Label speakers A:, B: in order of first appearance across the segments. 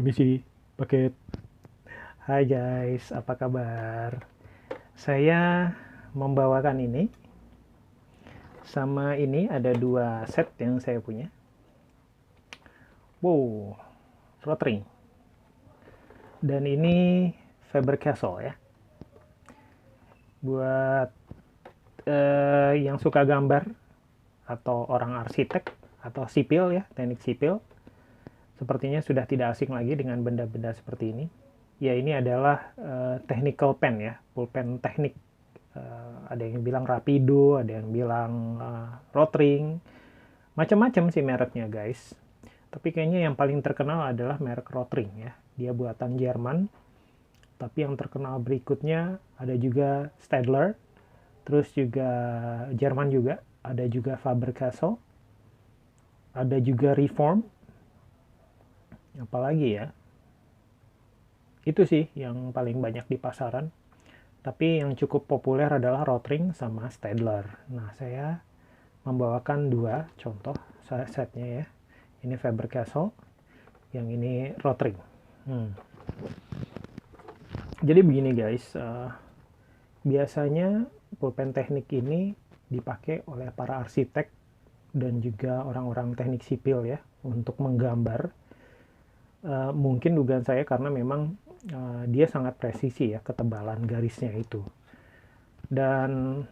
A: Permisi, paket. Hai guys, apa kabar? Saya membawakan ini. Sama ini ada dua set yang saya punya. Wow, rotring. Dan ini Faber-Castell ya. Buat yang suka gambar atau orang arsitek atau sipil ya, teknik sipil. Sepertinya sudah tidak asing lagi dengan benda-benda seperti ini. Ya, ini adalah technical pen ya, pulpen teknik. Ada yang bilang Rapido, ada yang bilang Rotring, macam-macam sih mereknya guys. Tapi kayaknya yang paling terkenal adalah merek Rotring ya. Dia buatan Jerman. Tapi yang terkenal berikutnya ada juga Staedtler, terus juga Jerman juga, ada juga Faber-Castell, ada juga Reform. Apalagi ya? Itu sih yang paling banyak di pasaran. Tapi yang cukup populer adalah Rotring sama Staedtler. Nah, saya membawakan dua contoh setnya ya. Ini Faber-Castell, yang ini Rotring. Jadi begini guys, biasanya pulpen teknik ini dipakai oleh para arsitek dan juga orang-orang teknik sipil ya untuk menggambar. Mungkin dugaan saya karena memang dia sangat presisi ya ketebalan garisnya itu. Dan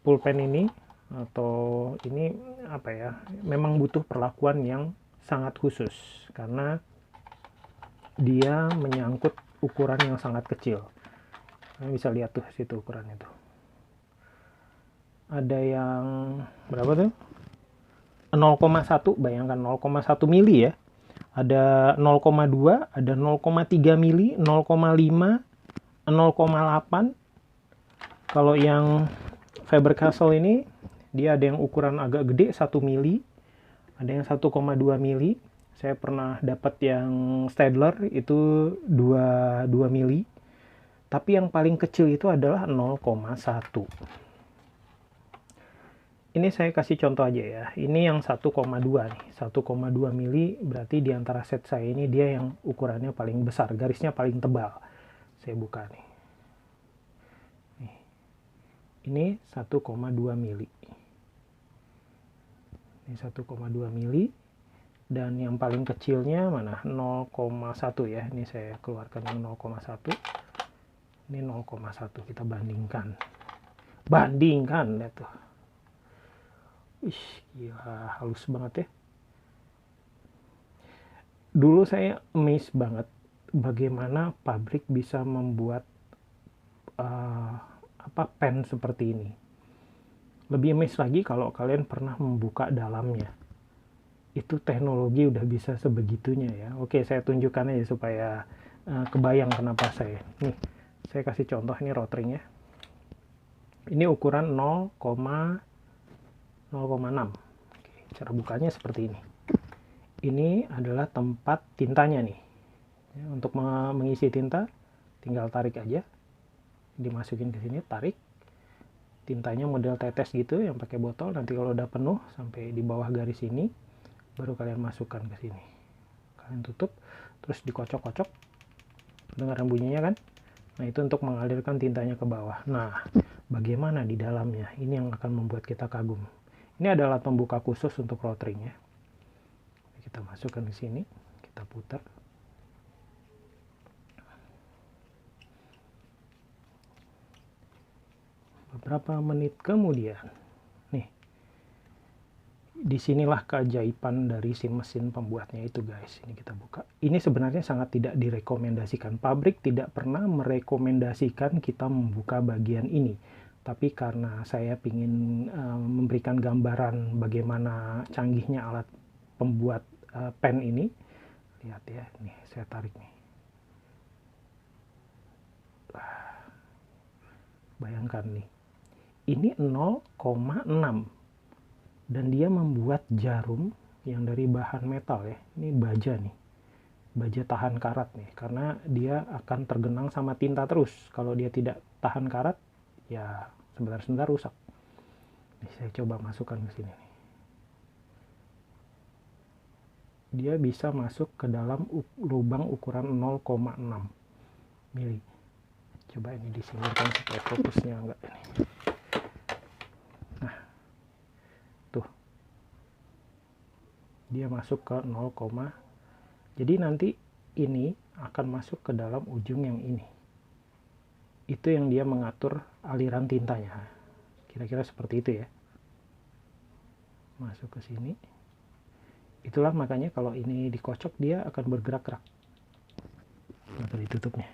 A: pulpen ini atau ini apa ya, memang butuh perlakuan yang sangat khusus karena dia menyangkut ukuran yang sangat kecil. Kalian bisa lihat tuh situ ukurannya tuh. Ada yang berapa tuh? 0,1, bayangkan 0,1 mili ya. Ada 0,2, ada 0,3 mili, 0,5, 0,8. Kalau yang Faber-Castell ini dia ada yang ukuran agak gede 1 mili, ada yang 1,2 mili. Saya pernah dapat yang Staedtler itu 2 mili. Tapi yang paling kecil itu adalah 0,1. Ini saya kasih contoh aja ya. Ini yang 1,2 nih. 1,2 mili berarti di antara set saya ini dia yang ukurannya paling besar, garisnya paling tebal. Saya buka nih. Ini 1,2 mili. Ini 1,2 mili. Dan yang paling kecilnya mana? 0,1 ya. Ini saya keluarkan yang 0,1. Ini 0,1. Kita bandingkan. Bandingkan, lihat tuh. Wih, gila, halus banget ya. Dulu saya amazed banget bagaimana pabrik bisa membuat pen seperti ini. Lebih amazed lagi kalau kalian pernah membuka dalamnya. Itu teknologi udah bisa sebegitunya ya. Oke, saya tunjukkan aja supaya kebayang kenapa saya. Nih, saya kasih contoh ini Rotring ya. Ini ukuran 0,6. Cara bukanya seperti ini. Ini adalah tempat tintanya nih. Ya, untuk mengisi tinta, tinggal tarik aja. Dimasukin ke sini, tarik. Tintanya model tetes gitu yang pakai botol. Nanti kalau udah penuh sampai di bawah garis ini, baru kalian masukkan ke sini. Kalian tutup, terus dikocok-kocok. Dengar bunyinya kan? Nah, itu untuk mengalirkan tintanya ke bawah. Nah, bagaimana di dalamnya? Ini yang akan membuat kita kagum. Ini adalah pembuka khusus untuk Rotring ya. Kita masukkan ke sini, kita putar. Beberapa menit kemudian, nih, disinilah keajaiban dari si mesin pembuatnya itu guys. Ini kita buka. Ini sebenarnya sangat tidak direkomendasikan. Pabrik tidak pernah merekomendasikan kita membuka bagian ini. Tapi karena saya ingin memberikan gambaran bagaimana canggihnya alat pembuat pen ini, lihat ya, nih saya tarik nih. Bayangkan nih, ini 0,6 dan dia membuat jarum yang dari bahan metal ya. Ini baja nih, baja tahan karat nih, karena dia akan tergenang sama tinta terus. Kalau dia tidak tahan karat, ya sebentar-sebentar rusak. Nih, saya coba masukkan ke sini nih. dia bisa masuk ke dalam lubang ukuran 0,6 mili. Coba ini disingkirkan supaya fokusnya enggak ini. Nah, tuh. Dia masuk ke 0, jadi nanti ini akan masuk ke dalam ujung yang ini. Itu yang dia mengatur aliran tintanya. Kira-kira seperti itu ya. Masuk ke sini. Itulah makanya kalau ini dikocok dia akan bergerak-gerak. Atau ditutupnya.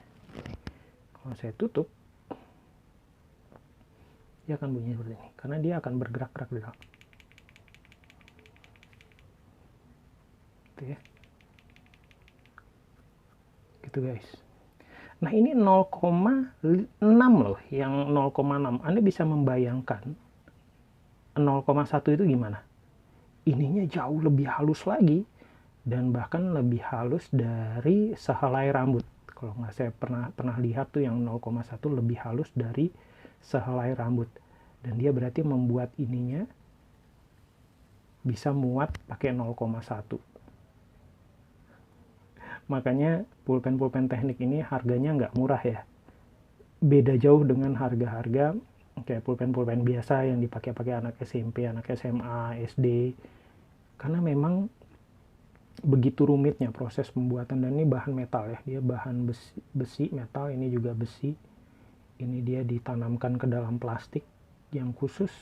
A: Kalau saya tutup, dia akan bunyi seperti ini. Karena dia akan bergerak-gerak di dalam. Gitu ya. Gitu guys. Nah ini 0,6 loh, yang 0,6. Anda bisa membayangkan 0,1 itu gimana? Ininya jauh lebih halus lagi, dan bahkan lebih halus dari sehelai rambut. Kalau nggak, saya pernah lihat tuh yang 0,1 lebih halus dari sehelai rambut. Dan dia berarti membuat ininya bisa muat pakai 0,1. Makanya pulpen teknik ini harganya nggak murah ya. Beda jauh dengan harga-harga kayak pulpen biasa yang dipakai anak SMP, anak SMA, SD. Karena memang begitu rumitnya proses pembuatan, dan ini bahan metal ya. Dia bahan besi metal, ini juga besi. Ini dia ditanamkan ke dalam plastik yang khusus.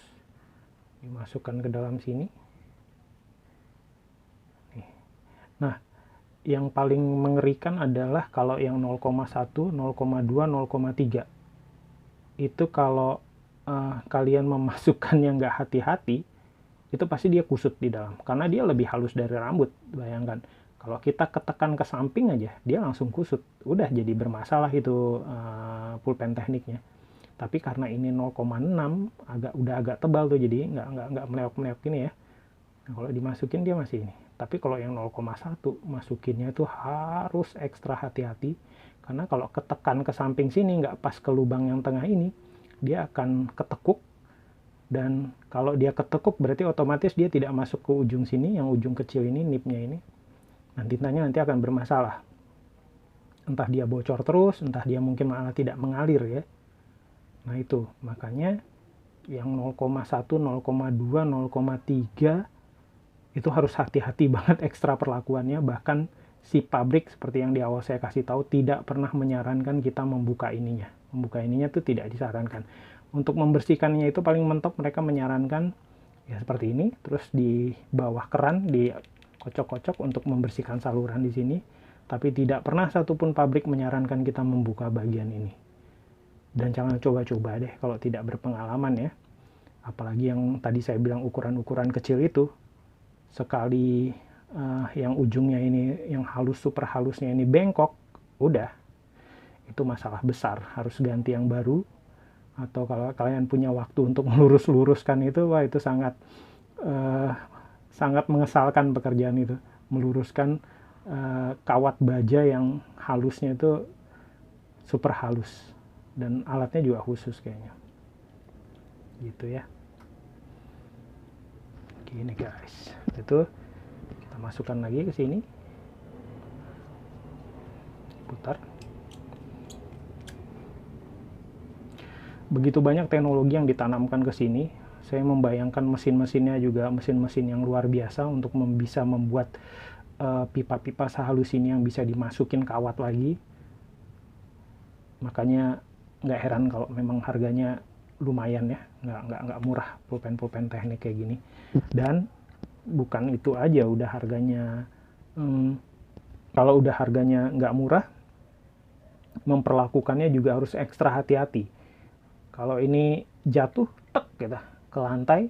A: Dimasukkan ke dalam sini. Nah, yang paling mengerikan adalah kalau yang 0,1, 0,2, 0,3. Itu kalau kalian memasukkannya nggak hati-hati, itu pasti dia kusut di dalam. Karena dia lebih halus dari rambut, bayangkan. Kalau kita ketekan ke samping aja, dia langsung kusut. Udah jadi bermasalah itu pulpen tekniknya. Tapi karena ini 0,6, udah agak tebal tuh, jadi nggak meleok-meleok gini ya. Nah, kalau dimasukin dia masih ini. Tapi kalau yang 0,1 masukinnya itu harus ekstra hati-hati, karena kalau ketekan ke samping sini nggak pas ke lubang yang tengah ini, dia akan ketekuk, dan kalau dia ketekuk berarti otomatis dia tidak masuk ke ujung sini, yang ujung kecil ini, nipnya ini. Nah, tintanya nanti akan bermasalah. Entah dia bocor terus, entah dia mungkin malah tidak mengalir ya. Nah itu, makanya yang 0,1, 0,2, 0,3 itu harus hati-hati banget ekstra perlakuannya. Bahkan si pabrik seperti yang di awal saya kasih tahu tidak pernah menyarankan kita membuka ininya. Membuka ininya tuh tidak disarankan. Untuk membersihkannya itu paling mentok mereka menyarankan ya seperti ini, terus di bawah keran dikocok-kocok untuk membersihkan saluran di sini. Tapi tidak pernah satupun pabrik menyarankan kita membuka bagian ini. Dan jangan coba-coba deh kalau tidak berpengalaman ya. Apalagi yang tadi saya bilang ukuran-ukuran kecil itu. Sekali yang ujungnya ini, yang halus, super halusnya ini bengkok, udah, itu masalah besar, harus ganti yang baru. Atau kalau kalian punya waktu untuk melurus-luruskan itu, wah itu sangat mengesalkan pekerjaan itu, meluruskan kawat baja yang halusnya itu super halus, dan alatnya juga khusus kayaknya, gitu ya. Gini guys, itu kita masukkan lagi ke sini, putar. Begitu banyak teknologi yang ditanamkan ke sini. Saya membayangkan mesin-mesinnya juga mesin-mesin yang luar biasa untuk bisa membuat pipa-pipa sehalus ini yang bisa dimasukin kawat lagi. Makanya nggak heran kalau memang harganya lumayan ya, nggak murah pulpen teknik kayak gini. Dan bukan itu aja, udah harganya kalau udah harganya nggak murah, memperlakukannya juga harus ekstra hati-hati. Kalau ini jatuh tek gitu ke lantai,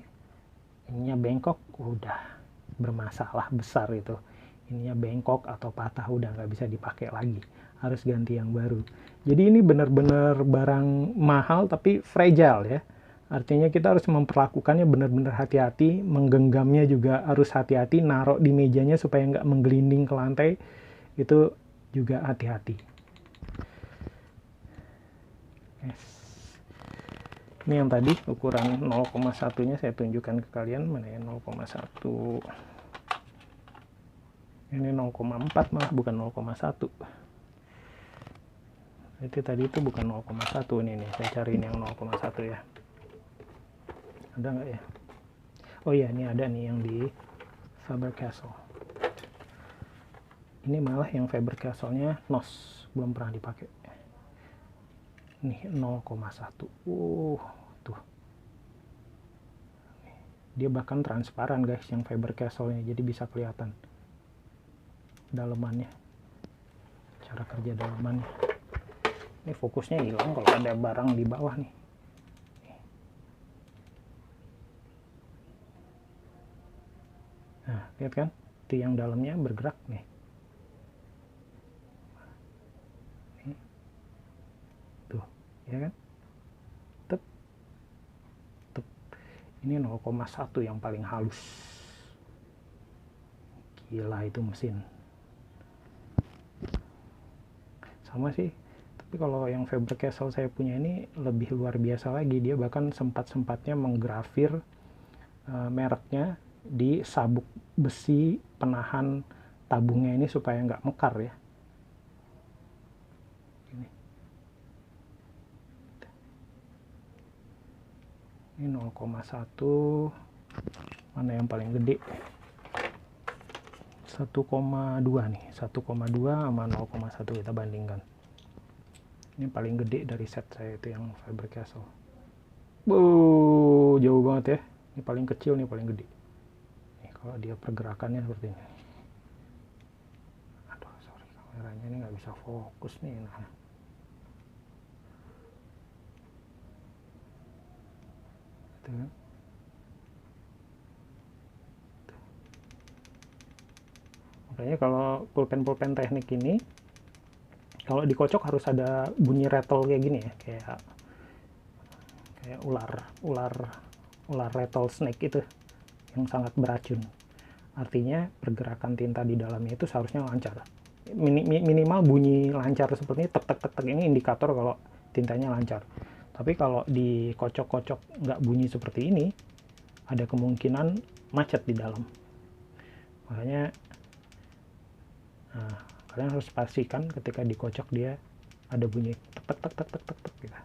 A: ininya bengkok, udah bermasalah besar itu. Ininya bengkok atau patah, udah nggak bisa dipakai lagi, harus ganti yang baru. Jadi ini benar-benar barang mahal tapi fragile ya. Artinya kita harus memperlakukannya benar-benar hati-hati, menggenggamnya juga harus hati-hati, naruh di mejanya supaya nggak menggelinding ke lantai, itu juga hati-hati. Yes. Ini yang tadi ukuran 0,1 nya saya tunjukkan ke kalian, mana ya 0,1. Ini 0,4 malah, bukan 0,1. Itu tadi itu bukan 0,1. Ini nih, saya cariin yang 0,1 ya. Ada nggak ya? Oh iya, ini ada nih yang di Faber-Castell. Ini malah yang Faber-Castell-nya NOS, belum pernah dipakai. Nih 0,1. Tuh. Dia bahkan transparan guys yang Faber-Castell-nya, jadi bisa kelihatan dalemannya, cara kerja dalemannya. Ini fokusnya hilang kalau ada barang di bawah nih. Nah, lihat kan? Itu yang dalamnya bergerak nih. Tuh, ya kan? Tep. Tep. Ini 0,1 yang paling halus. Gila itu mesin. Sama sih. Tapi kalau yang Faber-Castell saya punya ini lebih luar biasa lagi. Dia bahkan sempat-sempatnya menggrafir mereknya di sabuk besi penahan tabungnya ini supaya nggak mekar ya. Ini 0,1. Mana yang paling gede? 1,2 nih. 1,2 sama 0,1 kita bandingkan. Ini paling gede dari set saya itu yang Faber-Castell. Jauh banget ya. Ini paling kecil, nih paling gede. Nih, kalau dia pergerakannya seperti ini. Aduh, sorry, kameranya ini nggak bisa fokus nih. Nah. Tuh kan? Makanya kalau pulpen teknik ini, kalau dikocok harus ada bunyi rattle kayak gini ya, kayak ular rattle snake itu yang sangat beracun. Artinya pergerakan tinta di dalamnya itu seharusnya lancar. Minimal bunyi lancar seperti ini, tek tek tek tek, ini indikator kalau tintanya lancar. Tapi kalau dikocok-kocok nggak bunyi seperti ini, ada kemungkinan macet di dalam. Makanya kalian harus pastikan ketika dikocok dia ada bunyi tek tek tek tek tek tek gitu.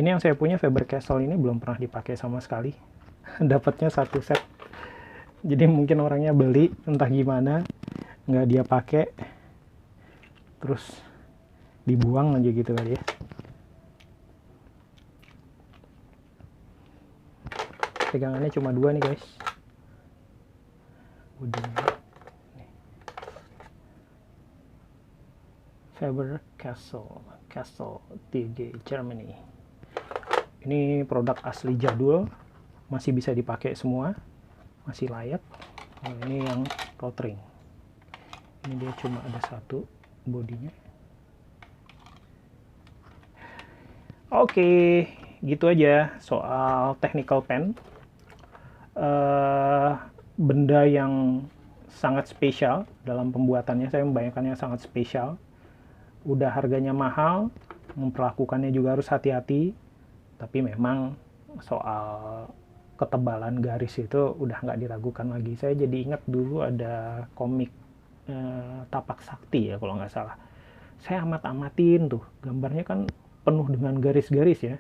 A: Ini yang saya punya Faber-Castell ini belum pernah dipakai sama sekali. Dapatnya satu set. Jadi mungkin orangnya beli entah gimana, nggak dia pakai, terus dibuang aja gitu kali ya. Pegangannya cuma 2 nih guys. Faber-Castell TG Germany. Ini produk asli jadul, masih bisa dipakai semua, masih layak. Ini yang rotring. Ini dia cuma ada satu bodinya. Oke, gitu aja soal technical pen. Benda yang sangat spesial dalam pembuatannya, saya membayangkannya sangat spesial. Udah harganya mahal, memperlakukannya juga harus hati-hati. Tapi memang soal ketebalan garis itu udah nggak diragukan lagi. Saya jadi ingat dulu ada komik Tapak Sakti ya kalau nggak salah. Saya amat-amatin tuh, gambarnya kan penuh dengan garis-garis ya.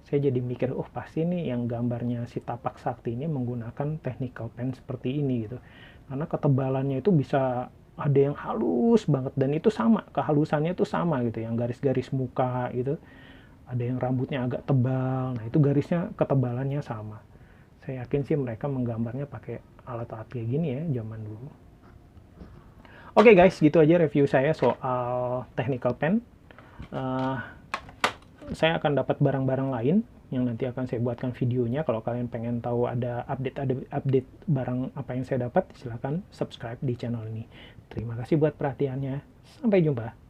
A: Saya jadi mikir, oh pasti nih yang gambarnya si Tapak Sakti ini menggunakan technical pen seperti ini gitu. Karena ketebalannya itu bisa ada yang halus banget, dan itu sama, kehalusannya itu sama gitu, yang garis-garis muka gitu. Ada yang rambutnya agak tebal, nah itu garisnya ketebalannya sama. Saya yakin sih mereka menggambarnya pakai alat-alat kayak gini ya zaman dulu. Oke guys, gitu aja review saya soal technical pen. Saya akan dapat barang-barang lain yang nanti akan saya buatkan videonya. Kalau kalian pengen tahu ada update barang apa yang saya dapat, silahkan subscribe di channel ini. Terima kasih buat perhatiannya. Sampai jumpa.